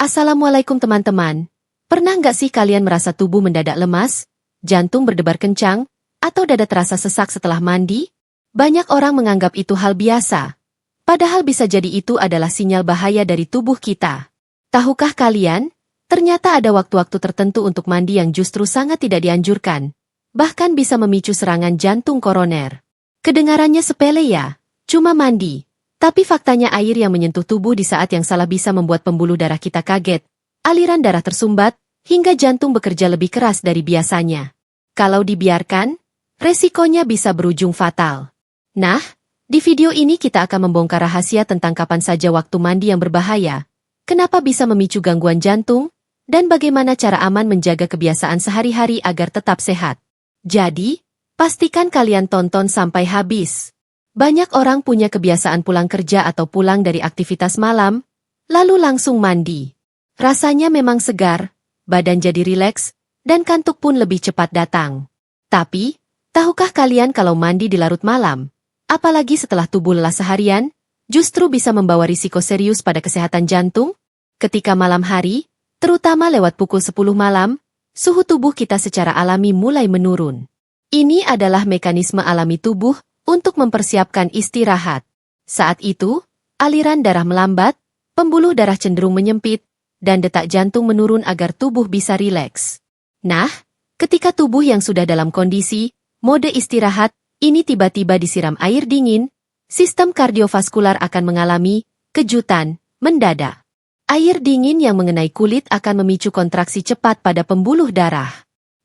Assalamualaikum teman-teman. Pernah nggak sih kalian merasa tubuh mendadak lemas, jantung berdebar kencang, atau dada terasa sesak setelah mandi? Banyak orang menganggap itu hal biasa. Padahal bisa jadi itu adalah sinyal bahaya dari tubuh kita. Tahukah kalian, ternyata ada waktu-waktu tertentu untuk mandi yang justru sangat tidak dianjurkan. Bahkan bisa memicu serangan jantung koroner. Kedengarannya sepele ya, cuma mandi. Tapi faktanya air yang menyentuh tubuh di saat yang salah bisa membuat pembuluh darah kita kaget, aliran darah tersumbat, hingga jantung bekerja lebih keras dari biasanya. Kalau dibiarkan, resikonya bisa berujung fatal. Nah, di video ini kita akan membongkar rahasia tentang kapan saja waktu mandi yang berbahaya, kenapa bisa memicu gangguan jantung, dan bagaimana cara aman menjaga kebiasaan sehari-hari agar tetap sehat. Jadi, pastikan kalian tonton sampai habis. Banyak orang punya kebiasaan pulang kerja atau pulang dari aktivitas malam, lalu langsung mandi. Rasanya memang segar, badan jadi rileks, dan kantuk pun lebih cepat datang. Tapi, tahukah kalian kalau mandi di larut malam, apalagi setelah tubuh lelah seharian, justru bisa membawa risiko serius pada kesehatan jantung? Ketika malam hari, terutama lewat pukul 10 malam, suhu tubuh kita secara alami mulai menurun. Ini adalah mekanisme alami tubuh untuk mempersiapkan istirahat. Saat itu, aliran darah melambat, pembuluh darah cenderung menyempit, dan detak jantung menurun agar tubuh bisa rileks. Nah, ketika tubuh yang sudah dalam kondisi mode istirahat, ini tiba-tiba disiram air dingin, sistem kardiovaskular akan mengalami kejutan mendadak. Air dingin yang mengenai kulit akan memicu kontraksi cepat pada pembuluh darah.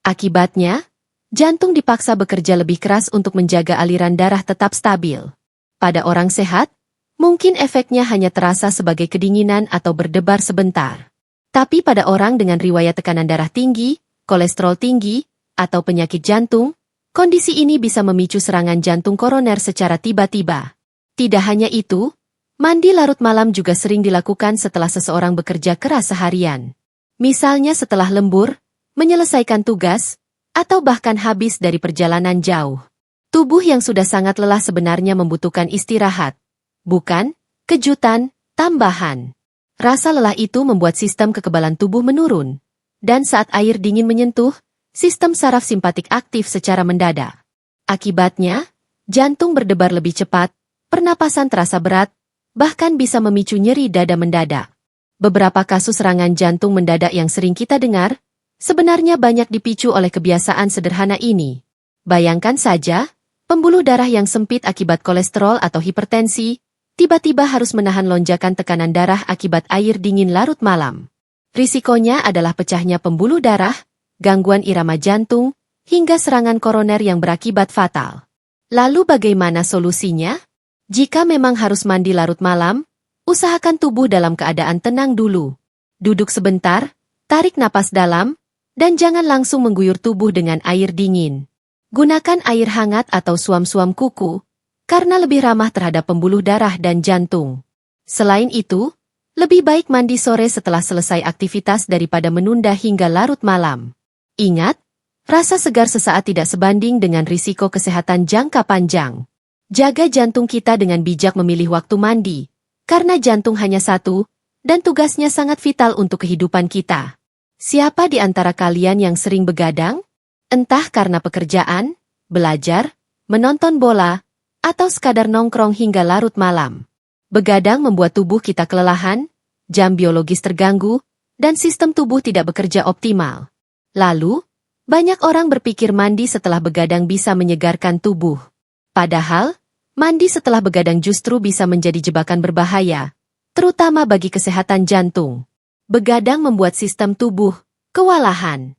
Akibatnya, jantung dipaksa bekerja lebih keras untuk menjaga aliran darah tetap stabil. Pada orang sehat, mungkin efeknya hanya terasa sebagai kedinginan atau berdebar sebentar. Tapi pada orang dengan riwayat tekanan darah tinggi, kolesterol tinggi, atau penyakit jantung, kondisi ini bisa memicu serangan jantung koroner secara tiba-tiba. Tidak hanya itu, mandi larut malam juga sering dilakukan setelah seseorang bekerja keras seharian. Misalnya setelah lembur, menyelesaikan tugas, atau bahkan habis dari perjalanan jauh. Tubuh yang sudah sangat lelah sebenarnya membutuhkan istirahat, bukan kejutan tambahan. Rasa lelah itu membuat sistem kekebalan tubuh menurun, dan saat air dingin menyentuh, sistem saraf simpatik aktif secara mendadak. Akibatnya, jantung berdebar lebih cepat, pernapasan terasa berat, bahkan bisa memicu nyeri dada mendadak. Beberapa kasus serangan jantung mendadak yang sering kita dengar, sebenarnya banyak dipicu oleh kebiasaan sederhana ini. Bayangkan saja, pembuluh darah yang sempit akibat kolesterol atau hipertensi, tiba-tiba harus menahan lonjakan tekanan darah akibat air dingin larut malam. Risikonya adalah pecahnya pembuluh darah, gangguan irama jantung, hingga serangan koroner yang berakibat fatal. Lalu bagaimana solusinya? Jika memang harus mandi larut malam, usahakan tubuh dalam keadaan tenang dulu. Duduk sebentar, tarik napas dalam, dan jangan langsung mengguyur tubuh dengan air dingin. Gunakan air hangat atau suam-suam kuku, karena lebih ramah terhadap pembuluh darah dan jantung. Selain itu, lebih baik mandi sore setelah selesai aktivitas daripada menunda hingga larut malam. Ingat, rasa segar sesaat tidak sebanding dengan risiko kesehatan jangka panjang. Jaga jantung kita dengan bijak memilih waktu mandi, karena jantung hanya satu, dan tugasnya sangat vital untuk kehidupan kita. Siapa di antara kalian yang sering begadang? Entah karena pekerjaan, belajar, menonton bola, atau sekadar nongkrong hingga larut malam. Begadang membuat tubuh kita kelelahan, jam biologis terganggu, dan sistem tubuh tidak bekerja optimal. Lalu, banyak orang berpikir mandi setelah begadang bisa menyegarkan tubuh. Padahal, mandi setelah begadang justru bisa menjadi jebakan berbahaya, terutama bagi kesehatan jantung. Begadang membuat sistem tubuh kewalahan.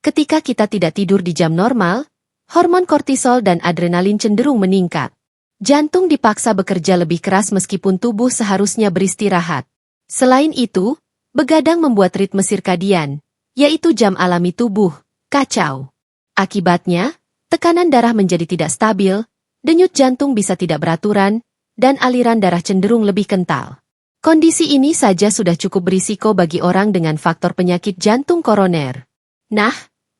Ketika kita tidak tidur di jam normal, hormon kortisol dan adrenalin cenderung meningkat. Jantung dipaksa bekerja lebih keras meskipun tubuh seharusnya beristirahat. Selain itu, begadang membuat ritme sirkadian, yaitu jam alami tubuh, kacau. Akibatnya, tekanan darah menjadi tidak stabil, denyut jantung bisa tidak beraturan, dan aliran darah cenderung lebih kental. Kondisi ini saja sudah cukup berisiko bagi orang dengan faktor penyakit jantung koroner. Nah,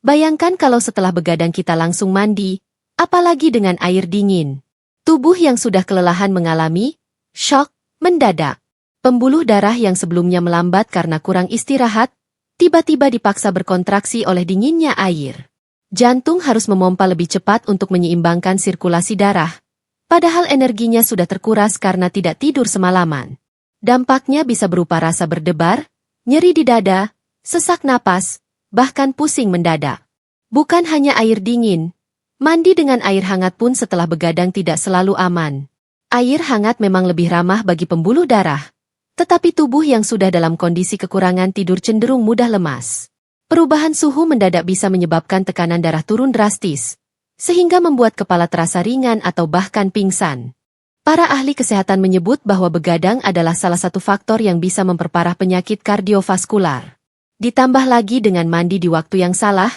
bayangkan kalau setelah begadang kita langsung mandi, apalagi dengan air dingin. Tubuh yang sudah kelelahan mengalami shock mendadak. Pembuluh darah yang sebelumnya melambat karena kurang istirahat, tiba-tiba dipaksa berkontraksi oleh dinginnya air. Jantung harus memompa lebih cepat untuk menyeimbangkan sirkulasi darah, padahal energinya sudah terkuras karena tidak tidur semalaman. Dampaknya bisa berupa rasa berdebar, nyeri di dada, sesak napas, bahkan pusing mendadak. Bukan hanya air dingin, mandi dengan air hangat pun setelah begadang tidak selalu aman. Air hangat memang lebih ramah bagi pembuluh darah, tetapi tubuh yang sudah dalam kondisi kekurangan tidur cenderung mudah lemas. Perubahan suhu mendadak bisa menyebabkan tekanan darah turun drastis, sehingga membuat kepala terasa ringan atau bahkan pingsan. Para ahli kesehatan menyebut bahwa begadang adalah salah satu faktor yang bisa memperparah penyakit kardiovaskular. Ditambah lagi dengan mandi di waktu yang salah,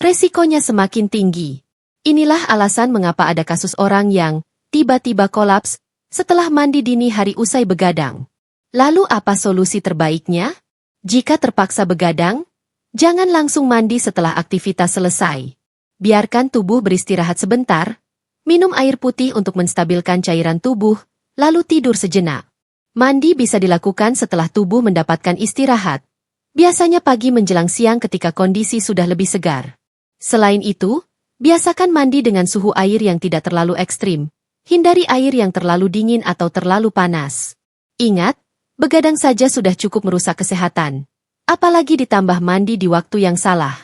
resikonya semakin tinggi. Inilah alasan mengapa ada kasus orang yang tiba-tiba kolaps setelah mandi dini hari usai begadang. Lalu apa solusi terbaiknya? Jika terpaksa begadang, jangan langsung mandi setelah aktivitas selesai. Biarkan tubuh beristirahat sebentar, minum air putih untuk menstabilkan cairan tubuh, lalu tidur sejenak. Mandi bisa dilakukan setelah tubuh mendapatkan istirahat, biasanya pagi menjelang siang ketika kondisi sudah lebih segar. Selain itu, biasakan mandi dengan suhu air yang tidak terlalu ekstrim, hindari air yang terlalu dingin atau terlalu panas. Ingat, begadang saja sudah cukup merusak kesehatan, apalagi ditambah mandi di waktu yang salah.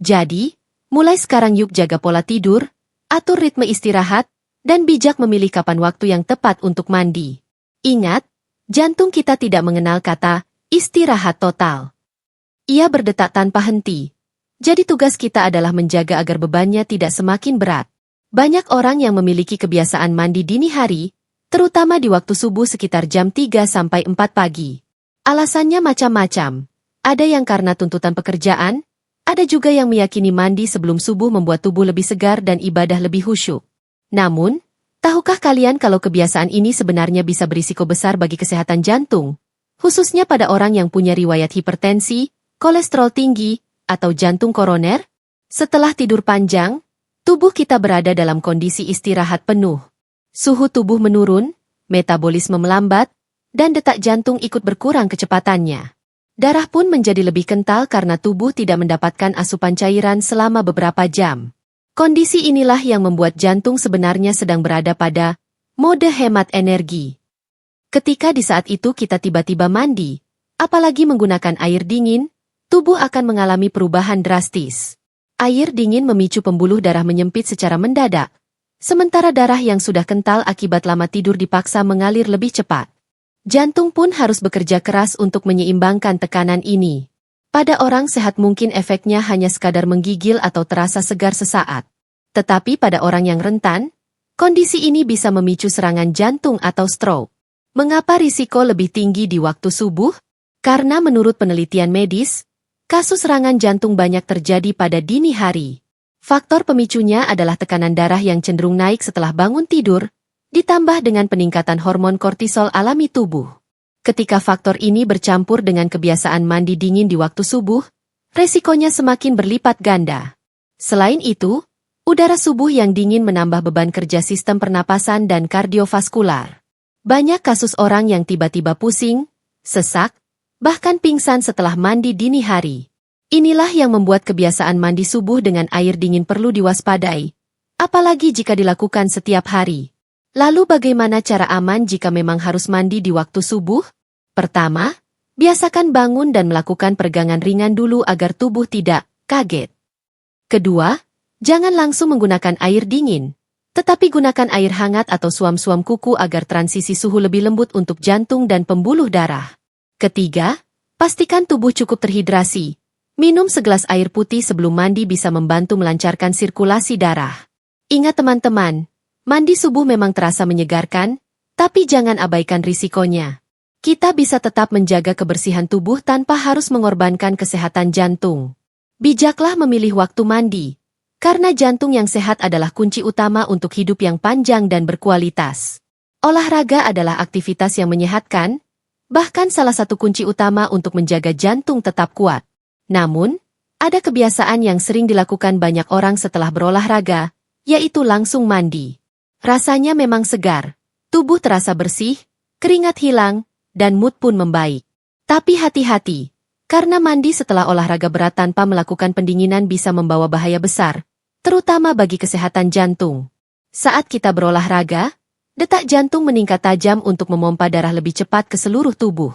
Jadi, mulai sekarang yuk jaga pola tidur, atur ritme istirahat, dan bijak memilih kapan waktu yang tepat untuk mandi. Ingat, jantung kita tidak mengenal kata istirahat total. Ia berdetak tanpa henti. Jadi tugas kita adalah menjaga agar bebannya tidak semakin berat. Banyak orang yang memiliki kebiasaan mandi dini hari, terutama di waktu subuh sekitar jam 3-4 pagi. Alasannya macam-macam. Ada yang karena tuntutan pekerjaan, ada juga yang meyakini mandi sebelum subuh membuat tubuh lebih segar dan ibadah lebih khusyuk. Namun, tahukah kalian kalau kebiasaan ini sebenarnya bisa berisiko besar bagi kesehatan jantung, khususnya pada orang yang punya riwayat hipertensi, kolesterol tinggi, atau jantung koroner? Setelah tidur panjang, tubuh kita berada dalam kondisi istirahat penuh. Suhu tubuh menurun, metabolisme melambat, dan detak jantung ikut berkurang kecepatannya. Darah pun menjadi lebih kental karena tubuh tidak mendapatkan asupan cairan selama beberapa jam. Kondisi inilah yang membuat jantung sebenarnya sedang berada pada mode hemat energi. Ketika di saat itu kita tiba-tiba mandi, apalagi menggunakan air dingin, tubuh akan mengalami perubahan drastis. Air dingin memicu pembuluh darah menyempit secara mendadak, sementara darah yang sudah kental akibat lama tidur dipaksa mengalir lebih cepat. Jantung pun harus bekerja keras untuk menyeimbangkan tekanan ini. Pada orang sehat mungkin efeknya hanya sekadar menggigil atau terasa segar sesaat. Tetapi pada orang yang rentan, kondisi ini bisa memicu serangan jantung atau stroke. Mengapa risiko lebih tinggi di waktu subuh? Karena menurut penelitian medis, kasus serangan jantung banyak terjadi pada dini hari. Faktor pemicunya adalah tekanan darah yang cenderung naik setelah bangun tidur, ditambah dengan peningkatan hormon kortisol alami tubuh. Ketika faktor ini bercampur dengan kebiasaan mandi dingin di waktu subuh, resikonya semakin berlipat ganda. Selain itu, udara subuh yang dingin menambah beban kerja sistem pernapasan dan kardiovaskular. Banyak kasus orang yang tiba-tiba pusing, sesak, bahkan pingsan setelah mandi dini hari. Inilah yang membuat kebiasaan mandi subuh dengan air dingin perlu diwaspadai, apalagi jika dilakukan setiap hari. Lalu bagaimana cara aman jika memang harus mandi di waktu subuh? Pertama, biasakan bangun dan melakukan peregangan ringan dulu agar tubuh tidak kaget. Kedua, jangan langsung menggunakan air dingin, tetapi gunakan air hangat atau suam-suam kuku agar transisi suhu lebih lembut untuk jantung dan pembuluh darah. Ketiga, pastikan tubuh cukup terhidrasi. Minum segelas air putih sebelum mandi bisa membantu melancarkan sirkulasi darah. Ingat teman-teman, mandi subuh memang terasa menyegarkan, tapi jangan abaikan risikonya. Kita bisa tetap menjaga kebersihan tubuh tanpa harus mengorbankan kesehatan jantung. Bijaklah memilih waktu mandi, karena jantung yang sehat adalah kunci utama untuk hidup yang panjang dan berkualitas. Olahraga adalah aktivitas yang menyehatkan, bahkan salah satu kunci utama untuk menjaga jantung tetap kuat. Namun, ada kebiasaan yang sering dilakukan banyak orang setelah berolahraga, yaitu langsung mandi. Rasanya memang segar, tubuh terasa bersih, keringat hilang, dan mood pun membaik. Tapi hati-hati, karena mandi setelah olahraga berat tanpa melakukan pendinginan bisa membawa bahaya besar, terutama bagi kesehatan jantung. Saat kita berolahraga, detak jantung meningkat tajam untuk memompa darah lebih cepat ke seluruh tubuh.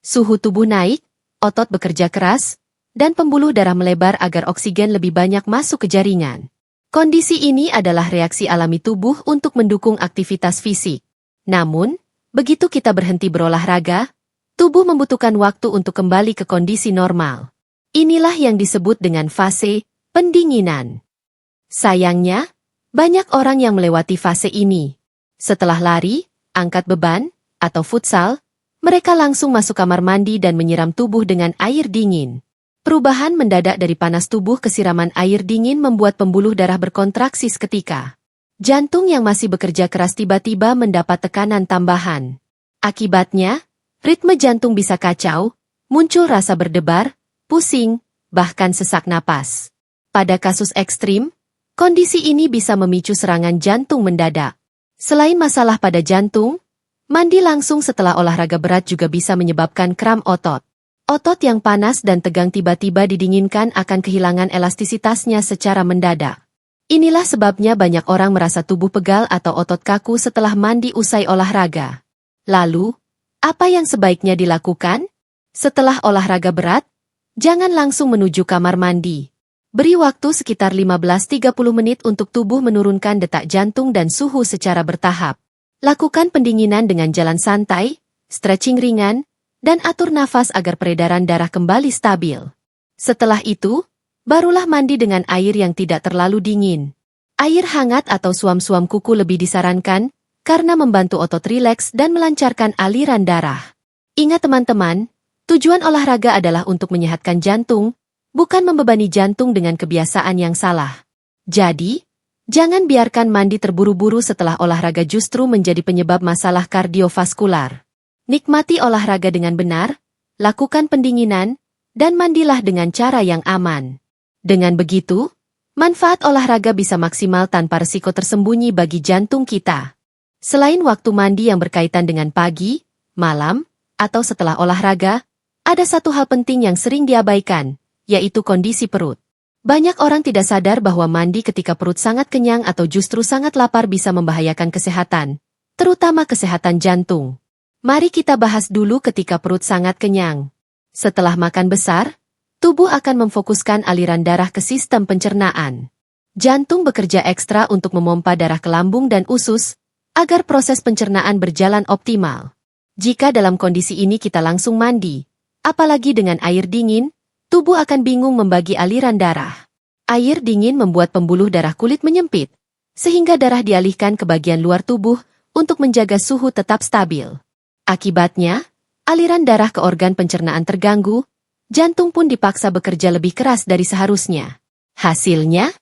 Suhu tubuh naik, otot bekerja keras, dan pembuluh darah melebar agar oksigen lebih banyak masuk ke jaringan. Kondisi ini adalah reaksi alami tubuh untuk mendukung aktivitas fisik. Namun, begitu kita berhenti berolahraga, tubuh membutuhkan waktu untuk kembali ke kondisi normal. Inilah yang disebut dengan fase pendinginan. Sayangnya, banyak orang yang melewati fase ini. Setelah lari, angkat beban, atau futsal, mereka langsung masuk kamar mandi dan menyiram tubuh dengan air dingin. Perubahan mendadak dari panas tubuh ke siraman air dingin membuat pembuluh darah berkontraksi seketika. Jantung yang masih bekerja keras tiba-tiba mendapat tekanan tambahan. Akibatnya, ritme jantung bisa kacau, muncul rasa berdebar, pusing, bahkan sesak napas. Pada kasus ekstrim, kondisi ini bisa memicu serangan jantung mendadak. Selain masalah pada jantung, mandi langsung setelah olahraga berat juga bisa menyebabkan kram otot. Otot yang panas dan tegang tiba-tiba didinginkan akan kehilangan elastisitasnya secara mendadak. Inilah sebabnya banyak orang merasa tubuh pegal atau otot kaku setelah mandi usai olahraga. Lalu, apa yang sebaiknya dilakukan? Setelah olahraga berat, jangan langsung menuju kamar mandi. Beri waktu sekitar 15-30 menit untuk tubuh menurunkan detak jantung dan suhu secara bertahap. Lakukan pendinginan dengan jalan santai, stretching ringan, dan atur nafas agar peredaran darah kembali stabil. Setelah itu, barulah mandi dengan air yang tidak terlalu dingin. Air hangat atau suam-suam kuku lebih disarankan, karena membantu otot rileks dan melancarkan aliran darah. Ingat teman-teman, tujuan olahraga adalah untuk menyehatkan jantung, bukan membebani jantung dengan kebiasaan yang salah. Jadi, jangan biarkan mandi terburu-buru setelah olahraga justru menjadi penyebab masalah kardiovaskular. Nikmati olahraga dengan benar, lakukan pendinginan, dan mandilah dengan cara yang aman. Dengan begitu, manfaat olahraga bisa maksimal tanpa risiko tersembunyi bagi jantung kita. Selain waktu mandi yang berkaitan dengan pagi, malam, atau setelah olahraga, ada satu hal penting yang sering diabaikan, yaitu kondisi perut. Banyak orang tidak sadar bahwa mandi ketika perut sangat kenyang atau justru sangat lapar bisa membahayakan kesehatan, terutama kesehatan jantung. Mari kita bahas dulu ketika perut sangat kenyang. Setelah makan besar, tubuh akan memfokuskan aliran darah ke sistem pencernaan. Jantung bekerja ekstra untuk memompa darah ke lambung dan usus, agar proses pencernaan berjalan optimal. Jika dalam kondisi ini kita langsung mandi, apalagi dengan air dingin, tubuh akan bingung membagi aliran darah. Air dingin membuat pembuluh darah kulit menyempit, sehingga darah dialihkan ke bagian luar tubuh untuk menjaga suhu tetap stabil. Akibatnya, aliran darah ke organ pencernaan terganggu, jantung pun dipaksa bekerja lebih keras dari seharusnya. Hasilnya,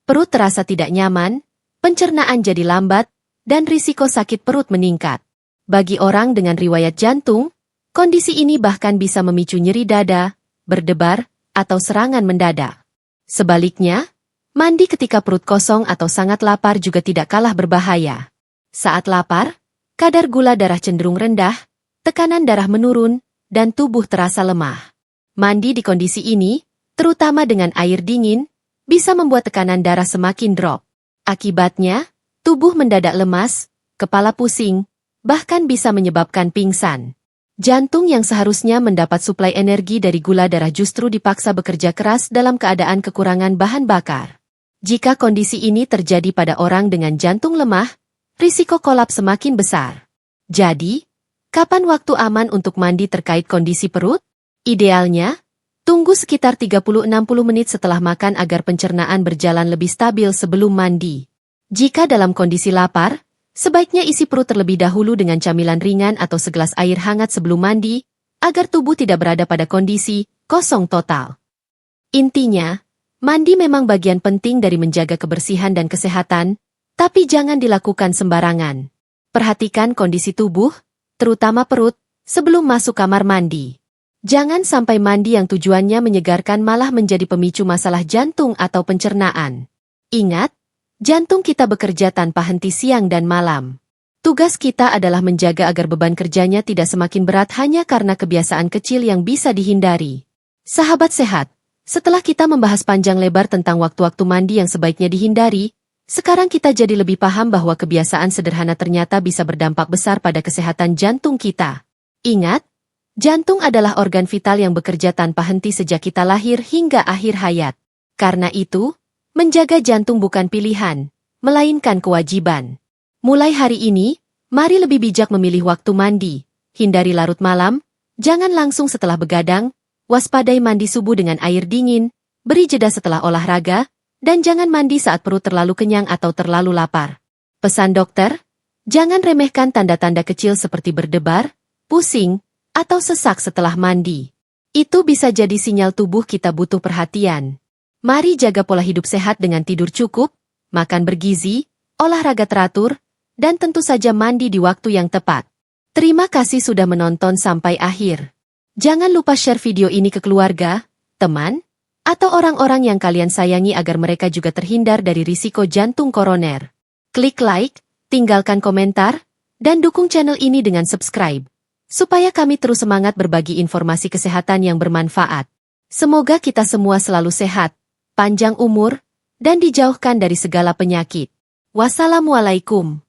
perut terasa tidak nyaman, pencernaan jadi lambat, dan risiko sakit perut meningkat. Bagi orang dengan riwayat jantung, kondisi ini bahkan bisa memicu nyeri dada, berdebar, atau serangan mendadak. Sebaliknya, mandi ketika perut kosong atau sangat lapar juga tidak kalah berbahaya. Saat lapar, kadar gula darah cenderung rendah, tekanan darah menurun, dan tubuh terasa lemah. Mandi di kondisi ini, terutama dengan air dingin, bisa membuat tekanan darah semakin drop. Akibatnya, tubuh mendadak lemas, kepala pusing, bahkan bisa menyebabkan pingsan. Jantung yang seharusnya mendapat suplai energi dari gula darah justru dipaksa bekerja keras dalam keadaan kekurangan bahan bakar. Jika kondisi ini terjadi pada orang dengan jantung lemah, risiko kolaps semakin besar. Jadi, kapan waktu aman untuk mandi terkait kondisi perut? Idealnya, tunggu sekitar 30-60 menit setelah makan agar pencernaan berjalan lebih stabil sebelum mandi. Jika dalam kondisi lapar, sebaiknya isi perut terlebih dahulu dengan camilan ringan atau segelas air hangat sebelum mandi, agar tubuh tidak berada pada kondisi kosong total. Intinya, mandi memang bagian penting dari menjaga kebersihan dan kesehatan, tapi jangan dilakukan sembarangan. Perhatikan kondisi tubuh, terutama perut, sebelum masuk kamar mandi. Jangan sampai mandi yang tujuannya menyegarkan malah menjadi pemicu masalah jantung atau pencernaan. Ingat, jantung kita bekerja tanpa henti siang dan malam. Tugas kita adalah menjaga agar beban kerjanya tidak semakin berat hanya karena kebiasaan kecil yang bisa dihindari. Sahabat sehat, setelah kita membahas panjang lebar tentang waktu-waktu mandi yang sebaiknya dihindari, sekarang kita jadi lebih paham bahwa kebiasaan sederhana ternyata bisa berdampak besar pada kesehatan jantung kita. Ingat, jantung adalah organ vital yang bekerja tanpa henti sejak kita lahir hingga akhir hayat. Karena itu, menjaga jantung bukan pilihan, melainkan kewajiban. Mulai hari ini, mari lebih bijak memilih waktu mandi, hindari larut malam, jangan langsung setelah begadang, waspadai mandi subuh dengan air dingin, beri jeda setelah olahraga, dan jangan mandi saat perut terlalu kenyang atau terlalu lapar. Pesan dokter, jangan remehkan tanda-tanda kecil seperti berdebar, pusing, atau sesak setelah mandi. Itu bisa jadi sinyal tubuh kita butuh perhatian. Mari jaga pola hidup sehat dengan tidur cukup, makan bergizi, olahraga teratur, dan tentu saja mandi di waktu yang tepat. Terima kasih sudah menonton sampai akhir. Jangan lupa share video ini ke keluarga, teman, atau orang-orang yang kalian sayangi agar mereka juga terhindar dari risiko jantung koroner. Klik like, tinggalkan komentar, dan dukung channel ini dengan subscribe, supaya kami terus semangat berbagi informasi kesehatan yang bermanfaat. Semoga kita semua selalu sehat, panjang umur, dan dijauhkan dari segala penyakit. Wassalamualaikum.